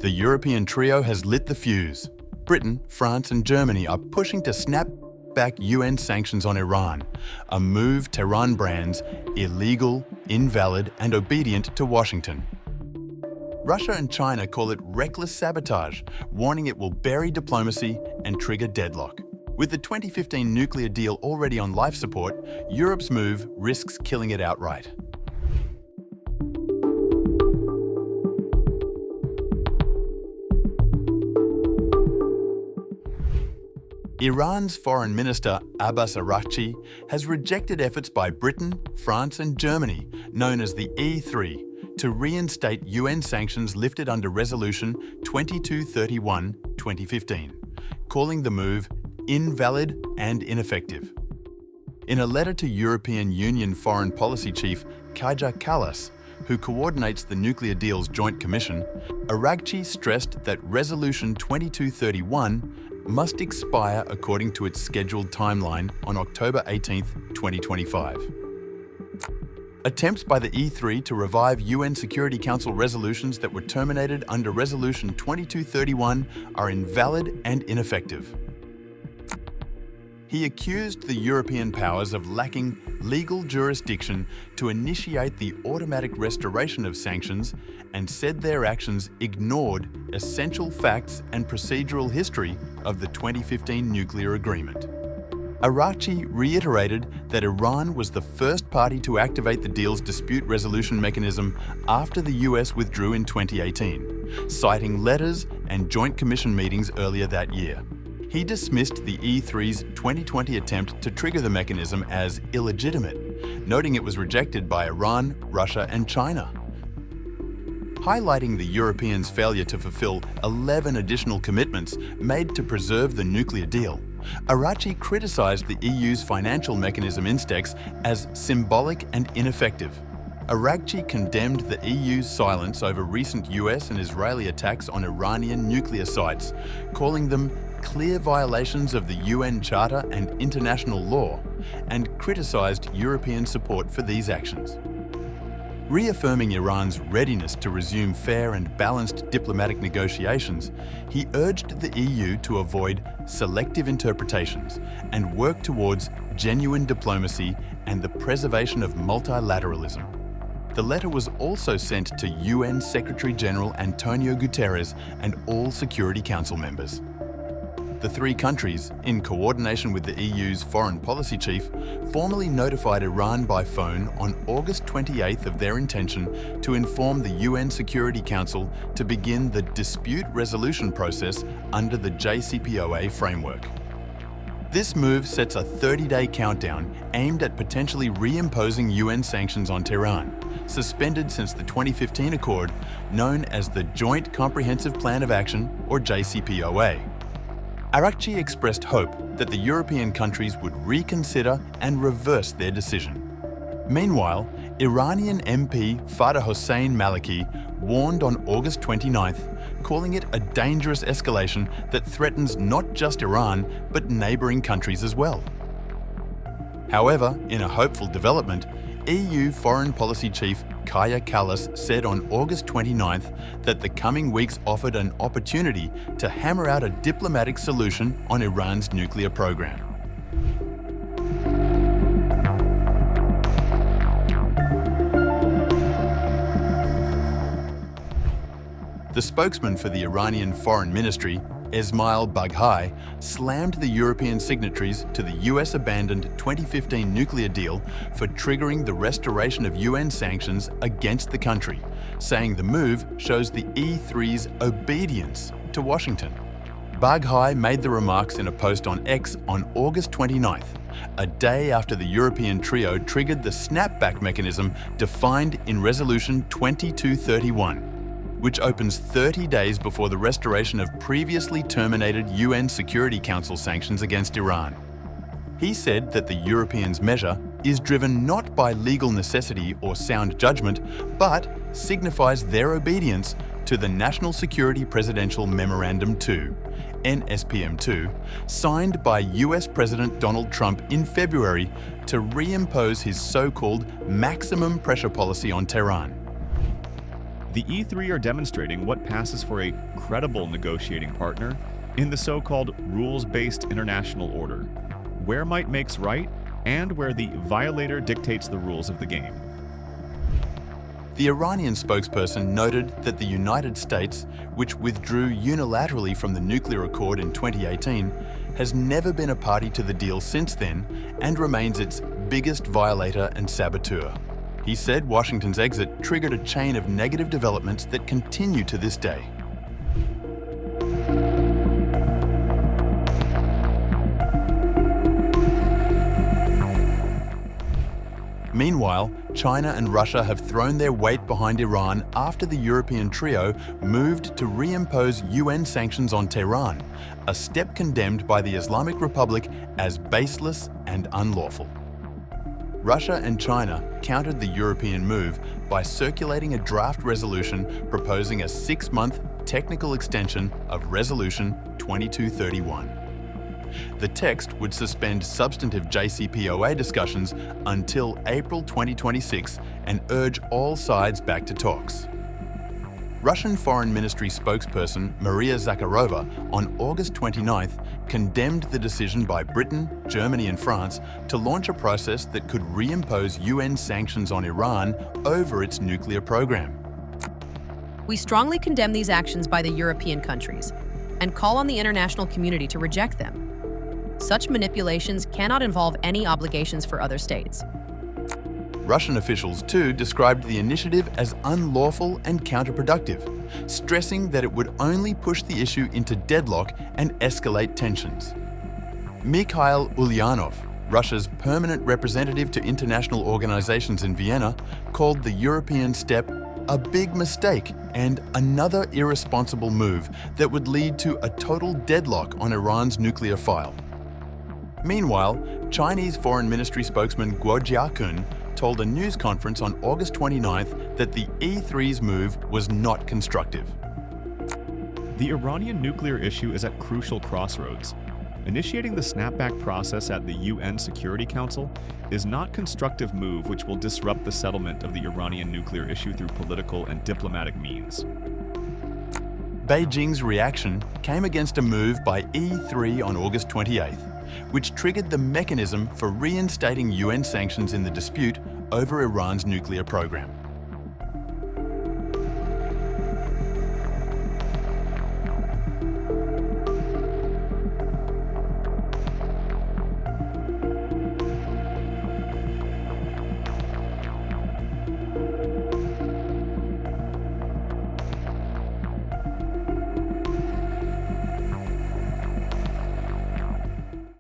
The European trio has lit the fuse. Britain, France and Germany are pushing to snap back UN sanctions on Iran, a move Tehran brands illegal, invalid and obedient to Washington. Russia and China call it reckless sabotage, warning it will bury diplomacy and trigger deadlock. With the 2015 nuclear deal already on life support, Europe's move risks killing it outright. Iran's Foreign Minister Abbas Araghchi has rejected efforts by Britain, France and Germany, known as the E3, to reinstate UN sanctions lifted under Resolution 2231/2015, calling the move invalid and ineffective. In a letter to European Union Foreign Policy Chief Kaja Kallas, who coordinates the Nuclear Deal's Joint Commission, Araghchi stressed that Resolution 2231 must expire according to its scheduled timeline on October 18, 2025. Attempts by the E3 to revive UN Security Council resolutions that were terminated under Resolution 2231 are invalid and ineffective. He accused the European powers of lacking legal jurisdiction to initiate the automatic restoration of sanctions and said their actions ignored essential facts and procedural history of the 2015 nuclear agreement. Araghchi reiterated that Iran was the first party to activate the deal's dispute resolution mechanism after the US withdrew in 2018, citing letters and Joint Commission meetings earlier that year. He dismissed the E3's 2020 attempt to trigger the mechanism as illegitimate, noting it was rejected by Iran, Russia and China. Highlighting the Europeans' failure to fulfill 11 additional commitments made to preserve the nuclear deal, Araghchi criticized the EU's financial mechanism Instex as symbolic and ineffective. Araghchi condemned the EU's silence over recent US and Israeli attacks on Iranian nuclear sites, calling them clear violations of the UN Charter and international law, and criticized European support for these actions. Reaffirming Iran's readiness to resume fair and balanced diplomatic negotiations, he urged the EU to avoid selective interpretations and work towards genuine diplomacy and the preservation of multilateralism. The letter was also sent to UN Secretary-General Antonio Guterres and all Security Council members. The three countries, in coordination with the EU's foreign policy chief, formally notified Iran by phone on August 28th of their intention to inform the UN Security Council to begin the dispute resolution process under the JCPOA framework. This move sets a 30-day countdown aimed at potentially reimposing UN sanctions on Tehran, suspended since the 2015 accord known as the Joint Comprehensive Plan of Action, or JCPOA. Araghchi expressed hope that the European countries would reconsider and reverse their decision. Meanwhile, Iranian MP Fatah Hossein Maliki warned on August 29th, calling it a dangerous escalation that threatens not just Iran, but neighbouring countries as well. However, in a hopeful development, EU Foreign Policy Chief Kaja Kallas said on August 29th that the coming weeks offered an opportunity to hammer out a diplomatic solution on Iran's nuclear program. The spokesman for the Iranian Foreign Ministry, Esmail Baghai, slammed the European signatories to the US-abandoned 2015 nuclear deal for triggering the restoration of UN sanctions against the country, saying the move shows the E3's obedience to Washington. Baghai made the remarks in a post on X on August 29th, a day after the European trio triggered the snapback mechanism defined in Resolution 2231. Which opens 30 days before the restoration of previously terminated UN Security Council sanctions against Iran. He said that the Europeans' measure is driven not by legal necessity or sound judgment, but signifies their obedience to the National Security Presidential Memorandum 2, NSPM 2, signed by US President Donald Trump in February to reimpose his so-called maximum pressure policy on Tehran. The E3 are demonstrating what passes for a credible negotiating partner in the so-called rules-based international order, where might makes right and where the violator dictates the rules of the game. The Iranian spokesperson noted that the United States, which withdrew unilaterally from the nuclear accord in 2018, has never been a party to the deal since then and remains its biggest violator and saboteur. He said Washington's exit triggered a chain of negative developments that continue to this day. Meanwhile, China and Russia have thrown their weight behind Iran after the European trio moved to reimpose UN sanctions on Tehran, a step condemned by the Islamic Republic as baseless and unlawful. Russia and China countered the European move by circulating a draft resolution proposing a 6-month technical extension of Resolution 2231. The text would suspend substantive JCPOA discussions until April 2026 and urge all sides back to talks. Russian Foreign Ministry spokesperson Maria Zakharova on August 29th condemned the decision by Britain, Germany and France to launch a process that could reimpose UN sanctions on Iran over its nuclear program. We strongly condemn these actions by the European countries and call on the international community to reject them. Such manipulations cannot involve any obligations for other states. Russian officials too described the initiative as unlawful and counterproductive, stressing that it would only push the issue into deadlock and escalate tensions. Mikhail Ulyanov, Russia's permanent representative to international organizations in Vienna, called the European step a big mistake and another irresponsible move that would lead to a total deadlock on Iran's nuclear file. Meanwhile, Chinese Foreign Ministry spokesman Guo Jiakun told a news conference on August 29th that the E3's move was not constructive. The Iranian nuclear issue is at crucial crossroads. Initiating the snapback process at the UN Security Council is not a constructive move which will disrupt the settlement of the Iranian nuclear issue through political and diplomatic means. Beijing's reaction came against a move by E3 on August 28th, which triggered the mechanism for reinstating UN sanctions in the dispute over Iran's nuclear program.